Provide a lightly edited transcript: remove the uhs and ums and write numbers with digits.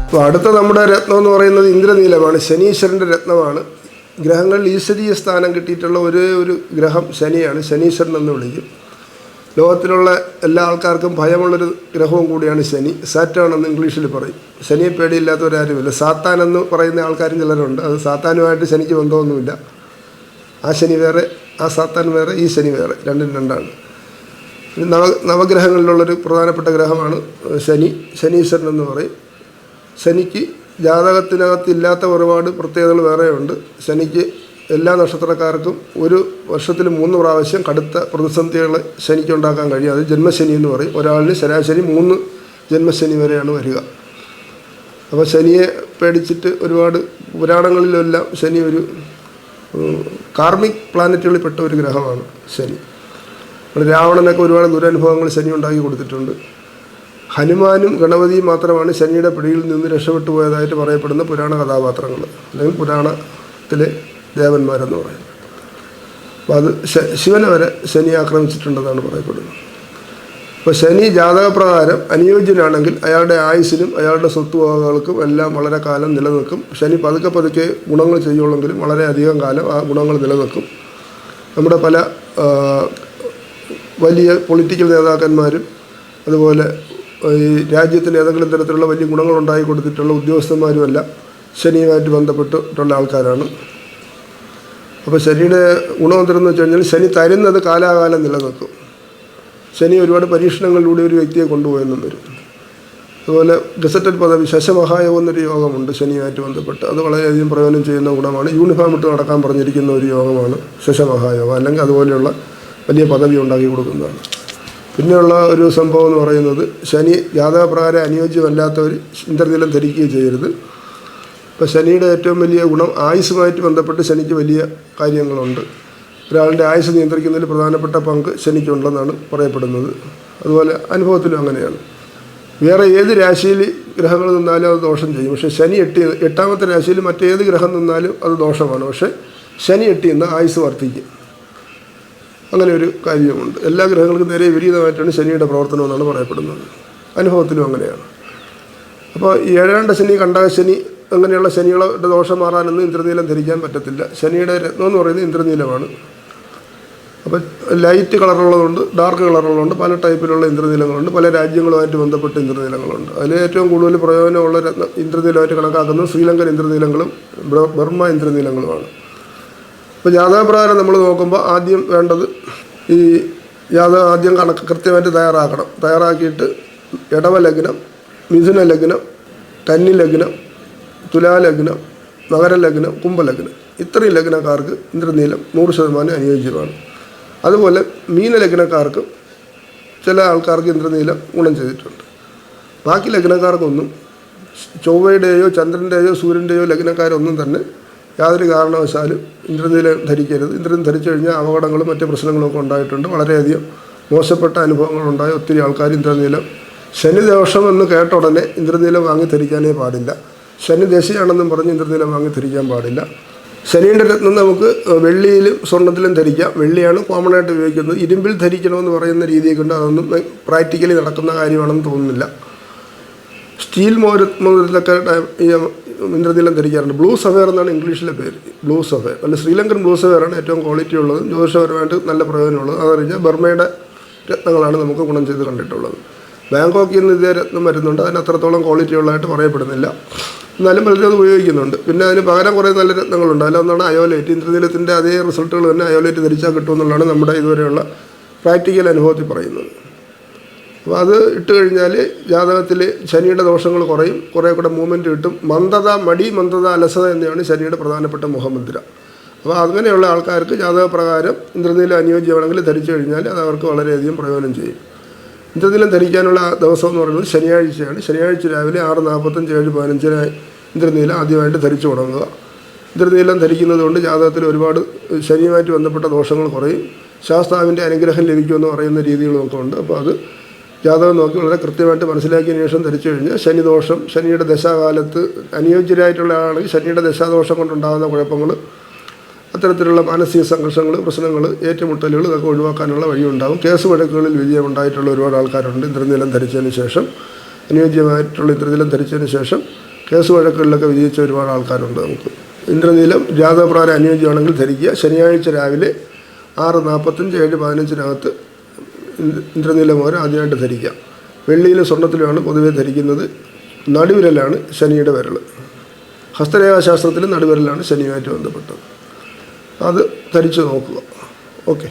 അപ്പോൾ അടുത്ത നമ്മുടെ രത്നം എന്ന് പറയുന്നത് ഇന്ദ്രനീലമാണ്. ശനീശ്വരൻ്റെ രത്നമാണ്. ഗ്രഹങ്ങളിൽ ഈശ്വരീയ സ്ഥാനം കിട്ടിയിട്ടുള്ള ഒരേ ഒരു ഗ്രഹം ശനിയാണ്. ശനീശ്വരൻ എന്ന് വിളിക്കും. ലോകത്തിലുള്ള എല്ലാ ആൾക്കാർക്കും ഭയമുള്ളൊരു ഗ്രഹവും കൂടിയാണ് ശനി. സാറ്റേൺ എന്ന് ഇംഗ്ലീഷിൽ പറയും. ശനിയെ പേടിയില്ലാത്തവരാരുമില്ല. സാത്താൻ എന്ന് പറയുന്ന ആൾക്കാരും ചിലരുണ്ട്. അത് സാത്താനുമായിട്ട് ശനിക്ക് ബന്ധമൊന്നുമില്ല. ആ ശനി വേറെ, ആ സാത്താൻ വേറെ, ഈ ശനി വേറെ, രണ്ടും രണ്ടാണ്. നവഗ്രഹങ്ങളിലുള്ളൊരു പ്രധാനപ്പെട്ട ഗ്രഹമാണ് ശനി. ശനീശ്വരൻ എന്ന് പറയും. ശനിക്ക് ജാതകത്തിനകത്തില്ലാത്ത ഒരുപാട് പ്രത്യേകതകൾ വേറെയുണ്ട്. ശനിക്ക് എല്ലാ നക്ഷത്രക്കാർക്കും ഒരു വർഷത്തിൽ 3 പ്രാവശ്യം കടുത്ത പ്രതിസന്ധികൾ ശനിക്ക് ഉണ്ടാക്കാൻ കഴിയും. അത് ജന്മശനി എന്ന് പറയും. ഒരാളിന് ശരാശരി 3 ജന്മശനി വരെയാണ് വരിക. അപ്പോൾ ശനിയെ പേടിച്ചിട്ട് ഒരുപാട് പുരാണങ്ങളിലെല്ലാം ശനി ഒരു കാർമിക് പ്ലാനറ്റുകളിൽ പെട്ട ഒരു ഗ്രഹമാണ് ശനി. രാവണനൊക്കെ ഒരുപാട് ദുരനുഭവങ്ങൾ ശനി ഉണ്ടാക്കി കൊടുത്തിട്ടുണ്ട്. ഹനുമാനും ഗണപതിയും മാത്രമാണ് ശനിയുടെ പിടിയിൽ നിന്ന് രക്ഷപ്പെട്ടു പോയതായിട്ട് പറയപ്പെടുന്ന പുരാണ കഥാപാത്രങ്ങൾ, അല്ലെങ്കിൽ പുരാണത്തിലെ ദേവന്മാരെന്ന് പറയുന്നത്. അപ്പോൾ അത് ശിവനെ വരെ ശനി ആക്രമിച്ചിട്ടുണ്ടെന്നാണ് പറയപ്പെടുന്നത്. അപ്പോൾ ശനി ജാതകപ്രകാരം അനുയോജ്യനാണെങ്കിൽ അയാളുടെ ആയുസ്സിനും അയാളുടെ സ്വത്തുവകകൾക്കും എല്ലാം വളരെ കാലം നിലനിൽക്കും. ശനി പതുക്കെ പതുക്കെ ഗുണങ്ങൾ ചെയ്യുള്ളെങ്കിലും വളരെയധികം കാലം ആ ഗുണങ്ങൾ നിലനിൽക്കും. നമ്മുടെ പല വലിയ പൊളിറ്റിക്കൽ നേതാക്കന്മാരും അതുപോലെ ഈ രാജ്യത്തിന് ഏതെങ്കിലും തരത്തിലുള്ള വലിയ ഗുണങ്ങൾ ഉണ്ടാക്കി കൊടുത്തിട്ടുള്ള ഉദ്യോഗസ്ഥന്മാരുമെല്ലാം ശനിയുമായിട്ട് ബന്ധപ്പെട്ടിട്ടുള്ള ആൾക്കാരാണ്. അപ്പോൾ ശനിയുടെ ഗുണം എന്തെന്ന് വെച്ച് കഴിഞ്ഞാൽ ശനി തരുന്നത് കാലാകാലം നിലനിൽക്കും. ശനി ഒരുപാട് പരീക്ഷണങ്ങളിലൂടെ ഒരു വ്യക്തിയെ കൊണ്ടുപോയെന്നും വരും. അതുപോലെ ഗസറ്റഡ് പദവി ശശമഹായോഗം എന്നൊരു യോഗമുണ്ട് ശനിയുമായിട്ട് ബന്ധപ്പെട്ട്. അത് വളരെയധികം പ്രയോജനം ചെയ്യുന്ന ഗുണമാണ്. യൂണിഫോം ഇട്ട് നടക്കാൻ പറഞ്ഞിരിക്കുന്ന ഒരു യോഗമാണ് ശശമഹായോഗം. അല്ലെങ്കിൽ അതുപോലെയുള്ള വലിയ പദവി ഉണ്ടാക്കി കൊടുക്കുന്നതാണ്. പിന്നെയുള്ള ഒരു സംഭവം എന്ന് പറയുന്നത് ശനി ജാതകപ്രകാരം അനുയോജ്യമല്ലാത്തവർ ഇന്ദ്രനീലം ധരിക്കുകയും ചെയ്യരുത്. ഇപ്പോൾ ശനിയുടെ ഏറ്റവും വലിയ ഗുണം ആയുസ്സുമായിട്ട് ബന്ധപ്പെട്ട് ശനിക്ക് വലിയ കാര്യങ്ങളുണ്ട്. ഒരാളുടെ ആയുസ് നിയന്ത്രിക്കുന്നതിൽ പ്രധാനപ്പെട്ട പങ്ക് ശനിക്കുണ്ടെന്നാണ് പറയപ്പെടുന്നത്. അതുപോലെ അനുഭവത്തിലും അങ്ങനെയാണ്. വേറെ ഏത് രാശിയിൽ ഗ്രഹങ്ങൾ നിന്നാലും അത് ദോഷം ചെയ്യും. പക്ഷേ ശനി 8ാമത്തെ രാശിയിൽ മറ്റേത് ഗ്രഹം നിന്നാലും അത് ദോഷമാണ്. പക്ഷേ ശനി 8 നിന്ന് ആയുസ് വർദ്ധിക്കും. അങ്ങനെ ഒരു കാര്യമുണ്ട്. എല്ലാ ഗ്രഹങ്ങൾക്കും നേരെ വിപരീതമായിട്ടാണ് ശനിയുടെ പ്രവർത്തനം എന്നാണ് പറയപ്പെടുന്നത്. അനുഭവത്തിലും അങ്ങനെയാണ്. അപ്പോൾ ഈ 7ാണ്ട ശനി, കണ്ടകശനി അങ്ങനെയുള്ള ശനികളുടെ ദോഷം മാറാനൊന്നും ഇന്ദ്രനീലം ധരിക്കാൻ പറ്റത്തില്ല. ശനിയുടെ രത്നം എന്ന് പറയുന്നത് ഇന്ദ്രനീലമാണ്. അപ്പോൾ ലൈറ്റ് കളറുള്ളതുണ്ട്, ഡാർക്ക് കളറുള്ളതുണ്ട്, പല ടൈപ്പിലുള്ള ഇന്ദ്രനീലങ്ങളുണ്ട്. പല രാജ്യങ്ങളുമായിട്ട് ബന്ധപ്പെട്ട ഇന്ദ്രനീലങ്ങളുണ്ട്. അതിൽ ഏറ്റവും കൂടുതൽ പ്രയോജനമുള്ള ഇന്ദ്രനീലമായിട്ട് കണക്കാക്കുന്നത് ശ്രീലങ്കൻ ഇന്ദ്രനീലങ്ങളും ബർമ്മ ഇന്ദ്രനീലങ്ങളുമാണ്. ഇപ്പോൾ ജാതകപ്രകാരം നമ്മൾ നോക്കുമ്പോൾ ആദ്യം വേണ്ടത് ഈ ജാതകം ആദ്യം കൃത്യമായിട്ട് തയ്യാറാക്കണം. തയ്യാറാക്കിയിട്ട് ഇടവ ലഗ്നം, മിഥുന ലഗ്നം, കന്നി ലഗ്നം, തുലാലഗ്നം, മകരലഗ്നം, കുംഭലഗ്നം, ഇത്രയും ലഗ്നക്കാർക്ക് ഇന്ദ്രനീലം 100% അനുയോജ്യമാണ്. അതുപോലെ മീനലഗ്നക്കാർക്ക് ചില ആൾക്കാർക്ക് ഇന്ദ്രനീലം ഗുണം ചെയ്തിട്ടുണ്ട്. ബാക്കി ലഗ്നക്കാർക്കൊന്നും ചൊവ്വയുടെയോ ചന്ദ്രൻ്റെയോ സൂര്യൻ്റെയോ ലഗ്നക്കാരൊന്നും തന്നെ യാതൊരു കാരണവശാലും ഇന്ദ്രനീലം ധരിക്കരുത്. ഇന്ദ്രൻ ധരിച്ചു കഴിഞ്ഞാൽ അപകടങ്ങളും മറ്റ് പ്രശ്നങ്ങളൊക്കെ ഉണ്ടായിട്ടുണ്ട്. വളരെയധികം മോശപ്പെട്ട അനുഭവങ്ങളുണ്ടായ ഒത്തിരി ആൾക്കാർ ഇന്ദ്രനീലം ശനിദോഷം എന്ന് കേട്ട ഉടനെ ഇന്ദ്രനീലം വാങ്ങി ധരിക്കാനേ പാടില്ല. ശനി ദശയാണെന്നും പറഞ്ഞ് ഇന്ദ്രനീലം വാങ്ങി ധരിക്കാൻ പാടില്ല. ശനിയുടെ രത്നം നമുക്ക് വെള്ളിയിലും സ്വർണ്ണത്തിലും ധരിക്കാം. വെള്ളിയാണ് കോമൺ ആയിട്ട് ഉപയോഗിക്കുന്നത്. ഇരുമ്പിൽ ധരിക്കണമെന്ന് പറയുന്ന രീതിയൊക്കെ ഉണ്ട്. അതൊന്നും പ്രാക്ടിക്കലി നടക്കുന്ന കാര്യമാണെന്ന് തോന്നുന്നില്ല. സ്റ്റീൽ മോതിരത്തിലൊക്കെ ഈ ഇന്ദ്രനീലം ധരിക്കാറുണ്ട്. ബ്ലൂ സഫയർ എന്നാണ് ഇംഗ്ലീഷിലെ പേര്. ബ്ലൂ സഫയർ അല്ല, ശ്രീലങ്കൻ ബ്ലൂ സഫയറാണ് ഏറ്റവും ക്വാളിറ്റി ഉള്ളതും ജ്യോതിഷപരമായിട്ട് നല്ല പ്രയോജനമുള്ളത്. അതറിഞ്ഞാൽ ബർമയുടെ രത്നങ്ങളാണ് നമുക്ക് ഗുണം ചെയ്ത് കണ്ടിട്ടുള്ളത്. ബാങ്കോക്കിൽ നിന്ന് ഇതേ രത്നം വരുന്നുണ്ട്. അതിന് അത്രത്തോളം ക്വാളിറ്റി ഉള്ളതായിട്ട് പറയപ്പെടുന്നില്ല. എന്നാലും പലരും അത് ഉപയോഗിക്കുന്നുണ്ട്. പിന്നെ അതിന് പകരം കുറേ നല്ല രത്നങ്ങളുണ്ട്. അതിലൊന്നാണ് അയോലൈറ്റ്. ഇന്ദ്രനീലത്തിൻ്റെ അതേ റിസൾട്ടുകൾ തന്നെ അയോലൈറ്റ് ധരിച്ചാൽ കിട്ടുമെന്നുള്ളതാണ് നമ്മുടെ ഇതുവരെയുള്ള പ്രാക്ടിക്കൽ അനുഭവത്തിൽ പറയുന്നത്. അപ്പോൾ അത് ഇട്ട് കഴിഞ്ഞാൽ ജാതകത്തിൽ ശനിയുടെ ദോഷങ്ങൾ കുറയും, കുറേ കൂടെ മൂവ്മെൻറ്റ് കിട്ടും. മന്ദത, മന്ദത, അലസത എന്നിവയാണ് ശനിയുടെ പ്രധാനപ്പെട്ട മുഖമുദ്ര. അപ്പോൾ അങ്ങനെയുള്ള ആൾക്കാർക്ക് ജാതകപ്രകാരം ഇന്ദ്രനീലം അനുയോജ്യമാണെങ്കിൽ ധരിച്ചു കഴിഞ്ഞാൽ അത് അവർക്ക് വളരെയധികം പ്രയോജനം ചെയ്യും. ഇന്ദ്രനീലം ധരിക്കാനുള്ള ദിവസം എന്ന് പറയുന്നത് ശനിയാഴ്ചയാണ്. ശനിയാഴ്ച രാവിലെ 6:45, 7:15 ഇന്ദ്രനീലം ആദ്യമായിട്ട് ധരിച്ചു തുടങ്ങുക. ഇന്ദ്രനീലം ധരിക്കുന്നത് കൊണ്ട് ജാതകത്തിൽ ഒരുപാട് ശനിയുമായിട്ട് ബന്ധപ്പെട്ട ദോഷങ്ങൾ കുറയും. ശാസ്താവിൻ്റെ അനുഗ്രഹം ലഭിക്കുമെന്ന് പറയുന്ന രീതികളൊക്കെ ഉണ്ട്. അപ്പോൾ അത് ജാതകം നോക്കി വളരെ കൃത്യമായിട്ട് മനസ്സിലാക്കിയതിന് ശേഷം ധരിച്ചു കഴിഞ്ഞാൽ ശനിദോഷം, ശനിയുടെ ദശാകാലത്ത് അനുയോജ്യരായിട്ടുള്ള ആളാണെങ്കിൽ ശനിയുടെ ദശാദോഷം കൊണ്ടുണ്ടാകുന്ന കുഴപ്പങ്ങൾ, അത്തരത്തിലുള്ള മാനസിക സംഘർഷങ്ങൾ, പ്രശ്നങ്ങൾ, ഏറ്റുമുട്ടലുകൾ ഇതൊക്കെ ഒഴിവാക്കാനുള്ള വഴിയുണ്ടാകും. കേസ് വഴക്കുകളിൽ വിജയമുണ്ടായിട്ടുള്ള ഒരുപാട് ആൾക്കാരുണ്ട് ഇന്ദ്രനീലം ധരിച്ചതിന് ശേഷം. അനുയോജ്യമായിട്ടുള്ള ഇന്ദ്രനീലം ധരിച്ചതിന് ശേഷം കേസ് വഴക്കുകളിലൊക്കെ വിജയിച്ച ഒരുപാട് ആൾക്കാരുണ്ട് നമുക്ക്. ഇന്ദ്രനീലം ജാതകപ്രകാരം അനുയോജ്യമാണെങ്കിൽ ധരിക്കുക. ശനിയാഴ്ച രാവിലെ 6:45 7:15 ഇന്ദ്രനീലം മോതിരം ആദ്യമായിട്ട് ധരിക്കുക. വെള്ളിയിലും സ്വർണ്ണത്തിലുമാണ് പൊതുവെ ധരിക്കുന്നത്. നടുവിരലാണ് ശനിയുടെ വിരൽ. ഹസ്തരേഖാശാസ്ത്രത്തിൽ നടുവിരലാണ് ശനിയുമായിട്ട് ബന്ധപ്പെട്ടത്. അത് ധരിച്ചു നോക്കുക. ഓക്കെ.